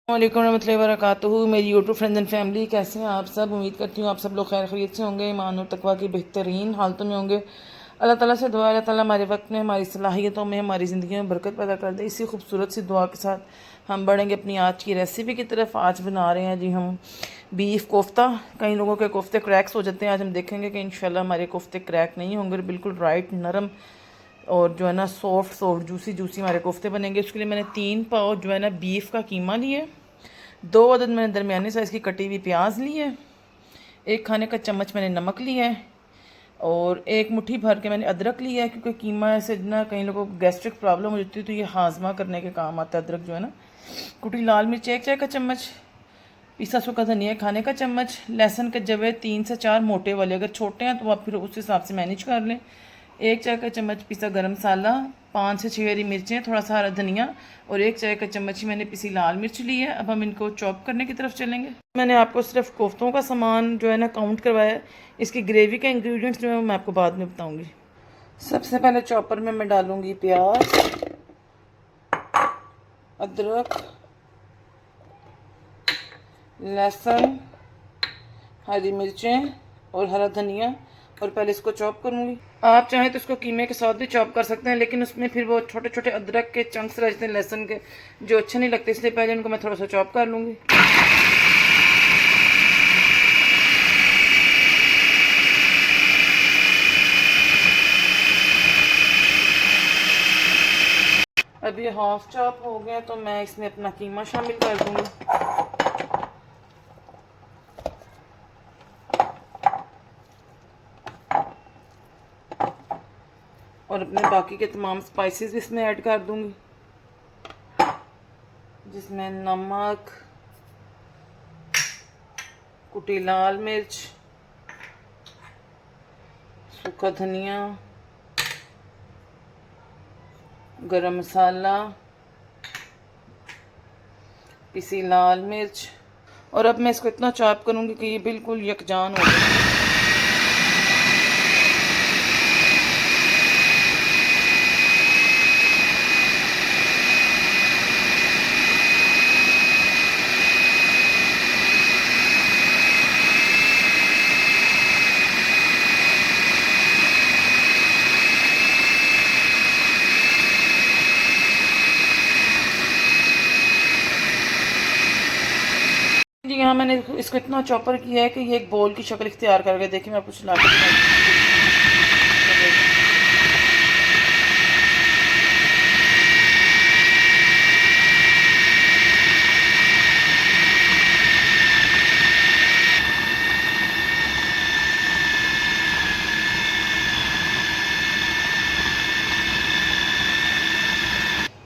वालेकुम रहमतुल्लाहि व बरकातुहू। मेरी यूट्यूब फ्रेंड्स एंड फैमिली, कैसे हैं आप सब। उम्मीद करती हूँ आप सब लोग खैर खैरियत से होंगे, ईमान और तकवा की बेहतरीन हालतों में होंगे। अल्लाह ताला से दुआ है अल्लाह ताला हमारे वक्त में, हमारी सलाहियतों में, हमारी ज़िंदगी में बरकत पैदा कर दे। इसी खूबसूरत सी दुआ के साथ हम बढ़ेंगे अपनी आज की रेसिपी की तरफ। आज बना रहे हैं जी हम बीफ कोफ्ता। कई लोगों के कोफ्ते क्रैक्स हो जाते हैं, आज हम देखेंगे कि इंशाल्लाह हमारे कोफ्ते क्रैक नहीं होंगे, बिल्कुल राइट नरम और जो है ना सॉफ्ट सॉफ्ट जूसी जूसी हमारे कोफ्ते बनेंगे। उसके लिए मैंने 3 पाव जो है ना बीफ का कीमा लिए, 2 अदद मैंने दरमियानी साइज़ की कटी हुई प्याज ली है, 1 खाने का चम्मच मैंने नमक लिया है और 1 मुट्ठी भर के मैंने अदरक लिया है, क्योंकि कीमा से ना कई लोगों को गैस्ट्रिक प्रॉब्लम हो जाती है, तो ये हाजमा करने के काम आता है अदरक जो है ना। कुटी लाल मिर्च 1 चाय का चम्मच, पिसा सूखा धनिया 1 खाने का चम्मच, लहसुन के जवे 3 से 4 मोटे वाले, अगर छोटे हैं तो आप फिर उस हिसाब से मैनेज कर लें। 1 चाय का चम्मच पिसा गरम मसाला, 5 से 6 हरी मिर्चें, थोड़ा सा हरा धनिया और 1 चाय का चम्मच ही मैंने पिसी लाल मिर्च ली है। अब हम इनको चॉप करने की तरफ चलेंगे। मैंने आपको सिर्फ कोफ्तों का सामान जो है ना काउंट करवाया है, इसकी ग्रेवी के इंग्रेडिएंट्स जो है मैं आपको बाद में बताऊंगी। सबसे पहले चॉपर में मैं डालूंगी प्याज, अदरक, लहसुन, हरी मिर्चें और हरा धनिया, और पहले इसको चॉप करूँगी। आप चाहें तो इसको कीमे के साथ भी चॉप कर सकते हैं, लेकिन उसमें फिर वो छोटे छोटे अदरक के चंक्स रह जाते हैं, लहसुन के, जो अच्छे नहीं लगते, इसलिए पहले इनको मैं थोड़ा सा चॉप कर लूँगी। अब ये हाफ चॉप हो गया तो मैं इसमें अपना कीमा शामिल कर दूँगी। और अपने बाकी के तमाम स्पाइसेस भी इसमें ऐड कर दूंगी, जिसमें नमक, कुटी लाल मिर्च, सूखा धनिया, गरम मसाला, पिसी लाल मिर्च। और अब मैं इसको इतना चॉप करूंगी कि ये बिल्कुल यकजान हो जाए। जी यहाँ मैंने इसको इतना चॉपर किया है कि ये एक बोल की शक्ल इख्तियार कर गया। देखिए मैं कुछ ला के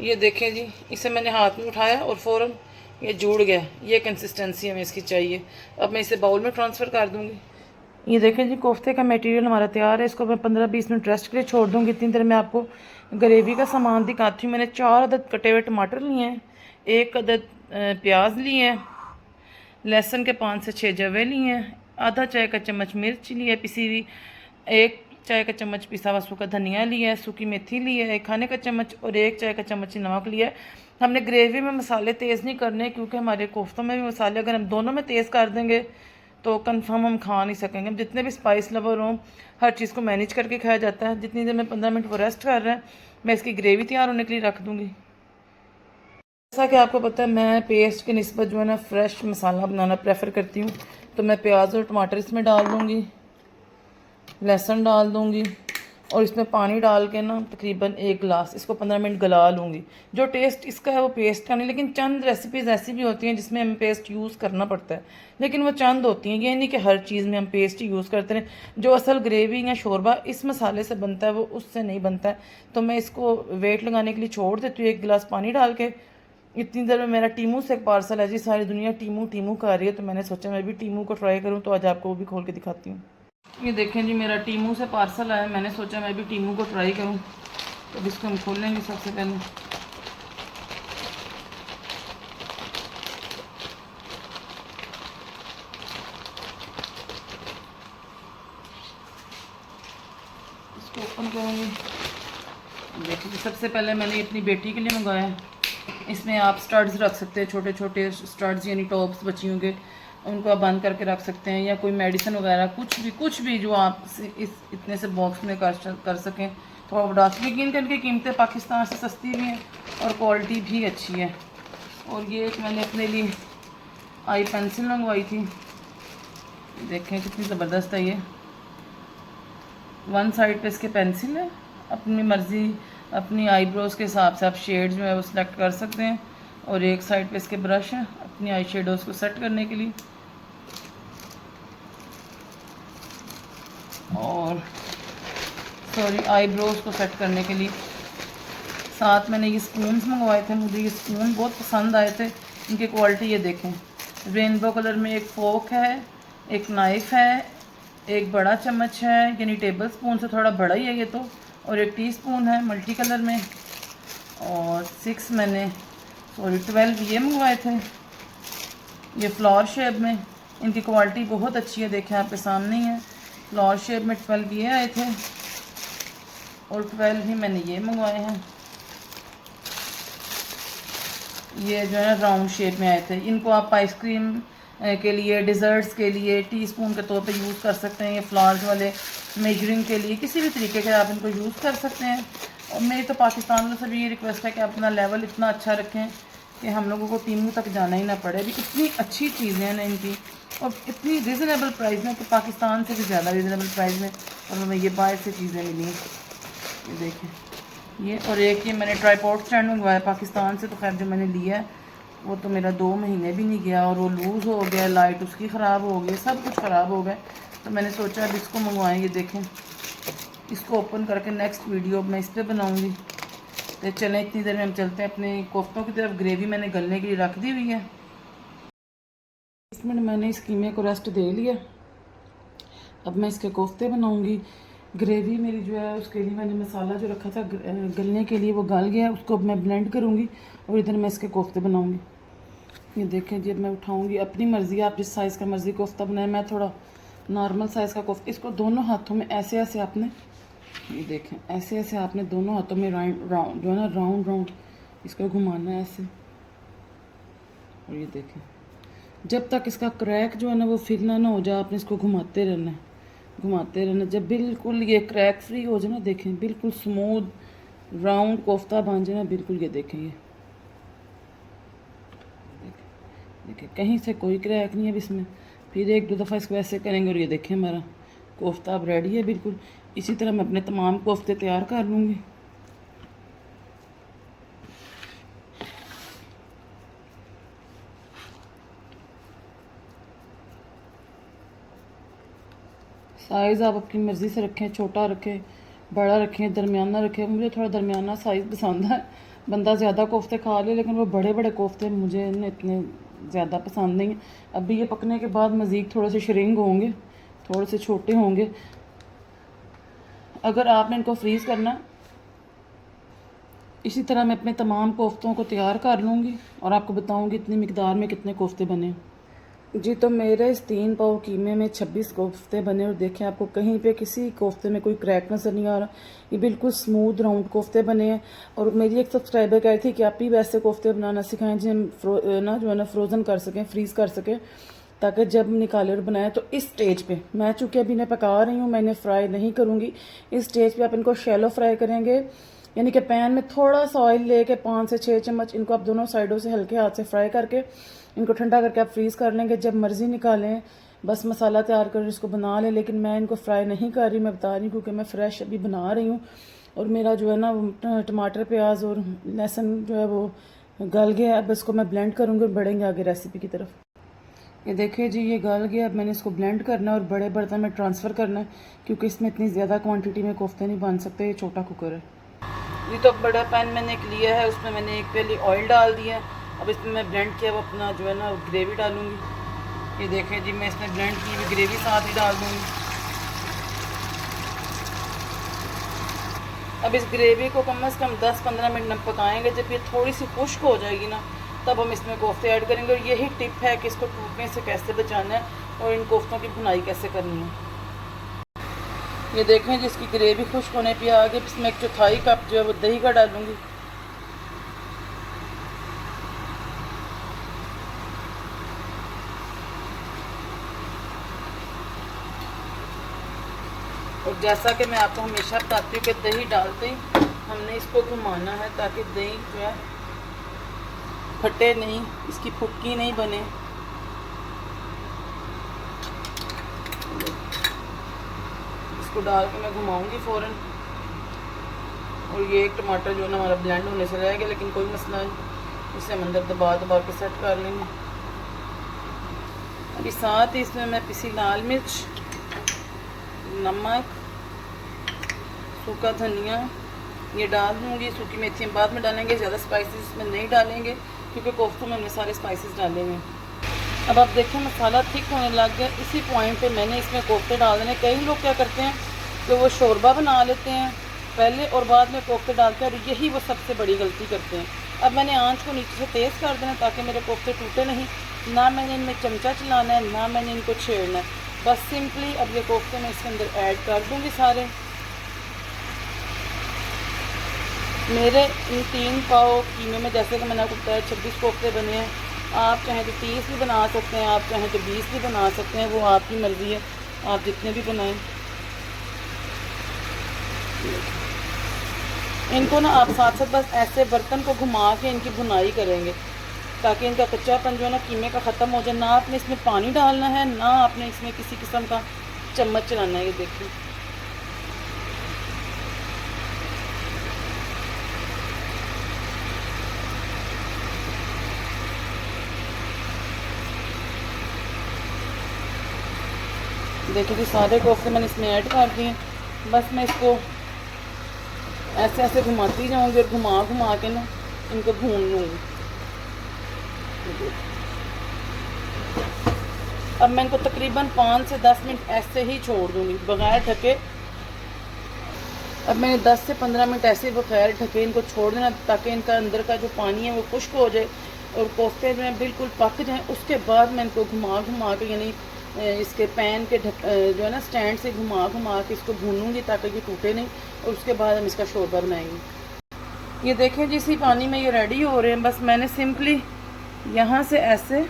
ये देखें जी, इसे मैंने हाथ में उठाया और फ़ौरन ये जुड़ गया। ये कंसिस्टेंसी हमें इसकी चाहिए। अब मैं इसे बाउल में ट्रांसफ़र कर दूँगी। ये देखें जी, कोफ्ते का मटेरियल हमारा तैयार है। इसको मैं 15-20 मिनट रेस्ट के लिए छोड़ दूँगी। इतनी देर में आपको ग्रेवी का सामान दिखाती हूँ। मैंने 4 अदद कटे हुए टमाटर लिए हैं, 1 अदद प्याज लिए हैं, लहसुन के 5 से 6 जवे लिए हैं, आधा चाय का चम्मच मिर्च लिया है पिसी हुई, 1 चाय का चम्मच पिसा हुआ सूखा धनिया लिया है, सूखी मेथी ली है 1 खाने का चम्मच, और 1 चाय का चम्मच नमक लिया है। हमने ग्रेवी में मसाले तेज़ नहीं करने, क्योंकि हमारे कोफ्तों में भी मसाले अगर हम दोनों में तेज़ कर देंगे तो कंफर्म हम खा नहीं सकेंगे। हम जितने भी स्पाइस लवर हों, हर चीज़ को मैनेज करके खाया जाता है। जितनी देर में 15 मिनट वो रेस्ट कर रहे हैं, मैं इसकी ग्रेवी तैयार होने के लिए रख दूँगी। जैसा कि आपको पता है, मैं पेस्ट के निस्बत जो है ना फ्रेश मसाला बनाना प्रेफर करती हूँ, तो मैं प्याज और टमाटर इसमें डाल दूँगी, लहसुन डाल दूँगी और इसमें पानी डाल के ना तकरीबन 1 गिलास इसको 15 मिनट गला लूँगी। जो टेस्ट इसका है वो पेस्ट का नहीं, लेकिन चंद रेसिपीज़ ऐसी भी होती हैं जिसमें हमें पेस्ट यूज़ करना पड़ता है, लेकिन वो चंद होती हैं। ये नहीं कि हर चीज़ में हम पेस्ट यूज़ करते हैं। जो असल ग्रेवी या शोरबा इस मसाले से बनता है वो उससे नहीं बनता है। तो मैं इसको वेट लगाने के लिए छोड़ देती हूँ 1 गिलास पानी डाल के। इतनी देर में मेरा टीमू से एक पार्सल है जी। सारी दुनिया टीमू टीमू खा रही है, तो मैंने सोचा मैं भी टीमू को ट्राई करूँ, तो आज आपको वो भी खोल के दिखाती हूँ। ये देखें जी, मेरा टीमू से पार्सल आया, मैंने सोचा मैं भी टीमू को ट्राई करूं। तो इसको हम खोल लेंगे सबसे पहले। इसको ओपन करूँगी। देखिए सबसे पहले मैंने अपनी बेटी के लिए मंगाया है। इसमें आप स्टड्स रख सकते हैं, छोटे छोटे स्टड्स यानी टॉप्स बच्चियों के, उनको आप बंद करके रख सकते हैं, या कोई मेडिसिन वगैरह कुछ भी जो आप इस इतने से बॉक्स में कर सकें तो आप डाल सकें। यकीन करके कीमतें पाकिस्तान से सस्ती भी हैं और क्वालिटी भी अच्छी है। और ये एक मैंने अपने लिए आई पेंसिल मंगवाई थी, देखें कितनी ज़बरदस्त है ये। वन साइड पे इसके पेंसिल है, अपनी मर्ज़ी अपनी आईब्रोज़ के हिसाब से आप शेड्स जो है वो सिलेक्ट कर सकते हैं, और एक साइड पे इसके ब्रश है अपनी आई शेडोज़ को सेट करने के लिए। और सॉरी आईब्रोज़ को सेट करने के लिए। साथ मैंने ये स्पून्स मंगवाए थे, मुझे ये स्पून बहुत पसंद आए थे। इनकी क्वालिटी ये देखें, रेनबो कलर में एक फोक है, एक नाइफ़ है, एक बड़ा चम्मच है यानी टेबल स्पून से थोड़ा बड़ा ही है ये तो, और एक टीस्पून है मल्टी कलर में, और 12 ये मंगवाए थे ये फ्लावर शेप में। इनकी क्वालिटी बहुत अच्छी है, देखें आपके सामने ही है। फ्लावर शेप में 12 ये आए थे और 12 ही मैंने ये मंगवाए हैं। ये जो है राउंड शेप में आए थे। इनको आप आइसक्रीम के लिए, डिज़र्ट्स के लिए टीस्पून के तौर पे यूज़ कर सकते हैं। ये फ्लावर्स वाले मेजरिंग के लिए किसी भी तरीके के आप इनको यूज़ कर सकते हैं। और मेरी तो पाकिस्तान वालों से भी ये रिक्वेस्ट है कि आप अपना लेवल इतना अच्छा रखें कि हम लोगों को टीमों तक जाना ही ना पड़े। अभी इतनी अच्छी चीज़ें हैं ना इनकी, और इतनी रिजनेबल प्राइस में कि पाकिस्तान से भी ज़्यादा रिजनेबल प्राइस में और हमें ये बाहर से चीज़ें मिली हैं। ये देखें ये, और एक ये मैंने ट्राईपॉड स्टैंड मंगवाया पाकिस्तान से, तो खैर जो मैंने लिया है वो तो मेरा 2 महीने भी नहीं गया और वो लूज़ हो गया, लाइट उसकी ख़राब हो गई, सब कुछ ख़राब हो गया। तो मैंने सोचा अब इसको मंगवाएं। ये देखें, इसको ओपन करके नेक्स्ट वीडियो मैं इस पर बनाऊँगी। तो चलें इतनी देर में हम चलते हैं अपने कोफ्तों की तरफ। ग्रेवी मैंने गलने के लिए रख दी हुई है। 20 मिनट मैंने इस कीमे को रेस्ट दे लिया। अब मैं इसके कोफ्ते बनाऊँगी। ग्रेवी मेरी जो है उसके लिए मैंने मसाला जो रखा था गलने के लिए वो गल गया, उसको अब मैं ब्लेंड करूँगी और इधर मैं इसके कोफ्ते बनाऊँगी। ये देखें जी, अब मैं उठाऊँगी, अपनी मर्ज़ी, आप जिस साइज़ का मर्ज़ी कोफ्ता बनाएं। मैं थोड़ा नॉर्मल साइज़ का कोफ्ता, इसको दोनों हाथों में ऐसे ऐसे आपने, ये देखें ऐसे ऐसे आपने दोनों हाथों में राउंड जो है ना राउंड इसको घुमाना है ऐसे। और ये देखें जब तक इसका क्रैक जो है ना वो फिरना ना हो जाए, आपने इसको घुमाते रहना है, घुमाते रहना। जब बिल्कुल ये क्रैक फ्री हो जाए ना, देखें बिल्कुल स्मूथ राउंड कोफ्ता बन जाए ना, बिल्कुल ये देखें, ये देखें कहीं से कोई क्रैक नहीं है अब इसमें। फिर 1-2 दफ़ा इसको ऐसे करेंगे और ये देखें हमारा कोफ्ता अब रेडी है बिल्कुल। इसी तरह मैं अपने तमाम कोफ्ते तैयार कर लूँगी। साइज़ आप अपनी मर्ज़ी से रखें, छोटा रखें, बड़ा रखें, दरमियाना रखें। मुझे थोड़ा दरमियाना साइज़ पसंद है। बंदा ज़्यादा कोफ्ते खा ले, लेकिन वो बड़े बड़े कोफ्ते मुझे इतने ज़्यादा पसंद नहीं है। अभी ये पकने के बाद मज़ीद थोड़े से श्रिंक होंगे, थोड़े से छोटे होंगे। अगर आपने इनको फ्रीज़ करना, इसी तरह मैं अपने तमाम कोफ्तों को तैयार कर लूँगी और आपको बताऊँगी इतनी मिकदार में कितने कोफ्ते बने जी। तो मेरे इस 3 पाव कीमे में 26 कोफ्ते बने, और देखें आपको कहीं पे किसी कोफ्ते में कोई क्रैक नज़र नहीं आ रहा। ये बिल्कुल स्मूथ राउंड कोफ्ते बने हैं। और मेरी एक सब्सक्राइबर कह रही थी कि आप भी वैसे कोफ्ते बनाना सिखाएं जिन्हें ना जो है ना फ्रोज़न कर सकें, फ्रीज़ कर सकें, ताकि जब निकाले और बनाए। तो इस स्टेज पे मैं चूँकि अभी इन्हें पका रही हूँ, मैं इन्हें फ्राई नहीं करूँगी। इस स्टेज पे आप इनको शैलो फ्राई करेंगे, यानी कि पैन में थोड़ा सा ऑयल लेके 5 से 6 चम्मच इनको आप दोनों साइडों से हल्के हाथ से फ्राई करके इनको ठंडा करके आप फ्रीज़ कर लेंगे। जब मर्ज़ी निकालें, बस मसाला तैयार कर इसको बना लें। लेकिन मैं इनको फ्राई नहीं कर रही, मैं बता रही हूँ क्योंकि मैं फ़्रेश अभी बना रही हूँ। और मेरा जो है ना टमाटर, प्याज और लहसुन जो है वो गल गया। अब इसको मैं ब्लेंड करूँगी और बढ़ेंगे आगे रेसिपी की तरफ। ये देखिए जी, ये गल गया। अब मैंने इसको ब्लेंड करना है और बड़े बर्तन में ट्रांसफ़र करना है, क्योंकि इसमें इतनी ज़्यादा क्वांटिटी में कोफ्ते नहीं बन सकते, ये छोटा कुकर है। ये तो बड़ा पैन मैंने एक लिया है, उसमें मैंने एक पहले ऑयल डाल दिया। अब इसमें मैं ब्लेंड किया वो अपना जो है ना ग्रेवी डालूँगी। ये देखें जी, मैं इसमें ब्लेंड की हुई ग्रेवी साथ ही डाल दूँगी। अब इस ग्रेवी को कम से कम 10-15 मिनट पकाएंगे। जब ये थोड़ी सी खुश्क हो जाएगी ना, तब हम इसमें कोफ्ते ऐड करेंगे। और यही टिप है कि इसको टूटने से कैसे बचाना है और इन कोफ्तों की भुनाई कैसे करनी है। ये देखें जिसकी ग्रेवी खुश्क होने पे आ गई, इसमें 1/4 कप जो है वो दही का डालूँगी। और जैसा कि मैं आपको हमेशा बताती हूँ कि दही डालते ही हमने इसको घुमाना है ताकि दही जो है फटे नहीं, इसकी फुटकी नहीं बने। इसको डाल के मैं घुमाऊंगी फ़ौरन। और ये एक टमाटर जो है ना हमारा ब्लेंड होने से रहेगा, लेकिन कोई मसला नहीं, इसे हम अंदर दबा दबा के सेट कर लेंगे। अभी साथ ही इसमें मैं पिसी लाल मिर्च, नमक, सूखा धनिया ये डाल दूँगी। सूखी मेथी हम बाद में डालेंगे, ज़्यादा स्पाइसेस इसमें नहीं डालेंगे क्योंकि कोफ्तों में हमने सारे स्पाइसेस डाले हैं। अब आप देखें मसाला थिक होने लग गया। इसी पॉइंट पे मैंने इसमें कोफ्ते डाल देने। कई लोग क्या करते हैं कि वो शोरबा बना लेते हैं पहले और बाद में कोफ्ते डालते हैं, और यही वो सबसे बड़ी गलती करते हैं। अब मैंने आंच को नीचे से तेज़ कर देना ताकि मेरे कोफ्ते टूटे नहीं। ना मैंने इनमें चमचा चलाना है, ना मैंने इनको छेड़ना है। बस सिंपली अब ये कोफ्ते मैं इसके अंदर ऐड कर दूँगी सारे। मेरे इन 3 पाव कीमे में जैसे कि मैंने आपको बताया 26 कोफ्ते बने हैं। आप चाहें तो 30 भी बना सकते हैं, आप चाहें तो 20 भी बना सकते हैं, वो आपकी मर्ज़ी है, आप जितने भी बनाएं। इनको ना आप साथ साथ बस ऐसे बर्तन को घुमा के इनकी भुनाई करेंगे ताकि इनका कच्चापन जो है ना कीमे का ख़त्म हो जाए। ना आपने इसमें पानी डालना है, ना आपने इसमें किसी किस्म का चम्मच चलाना है। ये देखिए देखिए जी सारे कोफ्ते मैंने इसमें ऐड कर दिए। बस मैं इसको ऐसे ऐसे घुमाती जाऊंगी और घुमा घुमा के ना इनको भून लूँगी। अब मैं इनको तकरीबन 5 से 10 मिनट ऐसे ही छोड़ दूँगी बगैर ढके। अब मैंने 10 से 15 मिनट ऐसे बगैर ढके इनको छोड़ देना ताकि इनका अंदर का जो पानी है वो खुश्क हो जाए और कोफ्ते में बिल्कुल पक जाएँ। उसके बाद मैं इनको घुमा घुमा के यानी इसके पैन के जो है ना स्टैंड से घुमा घुमा के इसको भूनूंगी ताकि ये टूटे नहीं, और उसके बाद हम इसका शोरबा बनाएंगे। ये देखें जी इसी पानी में ये रेडी हो रहे हैं। बस मैंने सिंपली यहाँ से ऐसे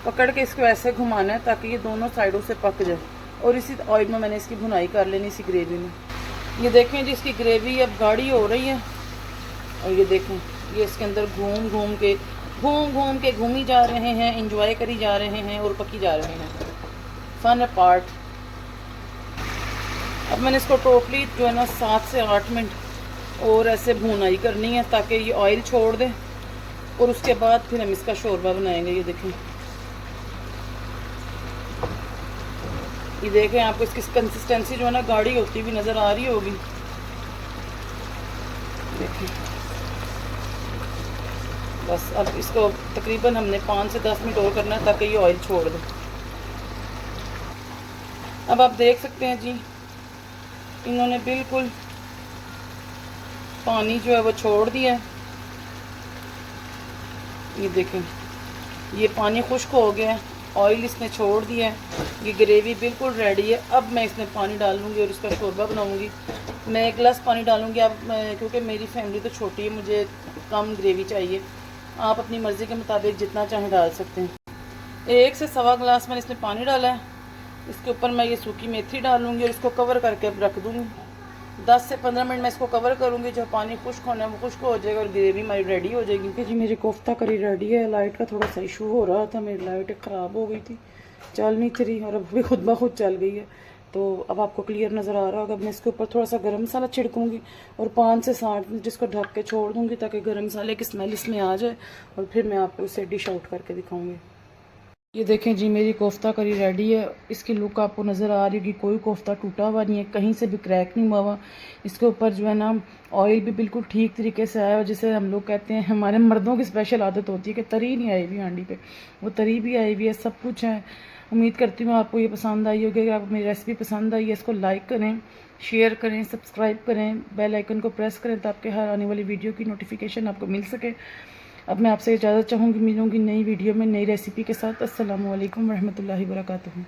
पकड़ के इसको ऐसे घुमाना है ताकि ये दोनों साइडों से पक जाए, और इसी ऑयल में मैंने इसकी भुनाई कर लेनी इसी ग्रेवी में। ये देखें जी इसकी ग्रेवी अब गाढ़ी हो रही है, और ये देखें ये इसके अंदर घूम घूम के घूमी जा रहे हैं, इंजॉय करी जा रहे हैं और पकी जा रहे हैं। Fun part. अब मैंने इसको टोटली जो है ना 7 से 8 मिनट और ऐसे भुनाई करनी है ताकि ये ऑयल छोड़ दे, और उसके बाद फिर हम इसका शोरबा बनाएंगे। ये देखें आपको इसकी कंसिस्टेंसी जो है ना गाढ़ी होती हुई नज़र आ रही होगी। देखिए बस अब इसको तकरीबन हमने 5 से 10 मिनट और करना है ताकि ये ऑयल छोड़ दे। अब आप देख सकते हैं जी इन्होंने बिल्कुल पानी जो है वो छोड़ दिया है। ये देखें ये पानी खुश्क हो गया है, ऑयल इसने छोड़ दिया है, ये ग्रेवी बिल्कुल रेडी है। अब मैं इसमें पानी डालूँगी और इसका शोरबा बनाऊँगी। मैं 1 गिलास पानी डालूँगी। अब क्योंकि मेरी फैमिली तो छोटी है, मुझे कम ग्रेवी चाहिए। आप अपनी मर्ज़ी के मुताबिक जितना चाहें डाल सकते हैं। 1 से सवा गिलास मैंने इसमें पानी डाला है। इसके ऊपर मैं ये सूखी मेथी डालूँगी और इसको कवर करके रख दूँगी। 10 से 15 मिनट में इसको कवर करूँगी। जब पानी खुश्क होना है वो खुश्क हो जाएगा और ग्रेवी हमारी रेडी हो जाएगी। क्योंकि जी मेरी कोफ्ता करी रेडी है। लाइट का थोड़ा सा इशू हो रहा था, मेरी लाइट ख़राब हो गई थी, चल नहीं थी और अब भी खुद ब खुद चल गई है। तो अब आपको क्लियर नज़र आ रहा होगा। मैं इसके ऊपर थोड़ा सा गरम मसाला छिड़कूँगी और 5 से 7 मिनट इसको ढक के छोड़ दूँगी ताकि गरम मसाले की स्मेल इसमें आ जाए, और फिर मैं आपको इसे डिश आउट करके दिखाऊँगी। ये देखें जी मेरी कोफ्ता करी रेडी है। इसकी लुक आपको नज़र आ रही होगी, कोई कोफ्ता टूटा हुआ नहीं है, कहीं से भी क्रैक नहीं हुआ हुआ। इसके ऊपर जो है ना ऑयल भी बिल्कुल ठीक तरीके से आया हुआ, जिसे हम लोग कहते हैं, हमारे मर्दों की स्पेशल आदत होती है कि तरी नहीं आई हुई हांडी पे, वो तरी भी आई हुई है, सब कुछ है। उम्मीद करती हूँ आपको ये पसंद आई होगी। आपको मेरी रेसिपी पसंद आई है, इसको लाइक करें, शेयर करें, सब्सक्राइब करें, बेल आइकन को प्रेस करें ताकि हर आने वाली वीडियो की नोटिफिकेशन आपको मिल सके। अब मैं आपसे इजाज़त चाहूँगी, मिलूँगी नई वीडियो में नई रेसिपी के साथ। अस्सलामु अलैकुम रहमतुल्लाहि व बरकातुहू।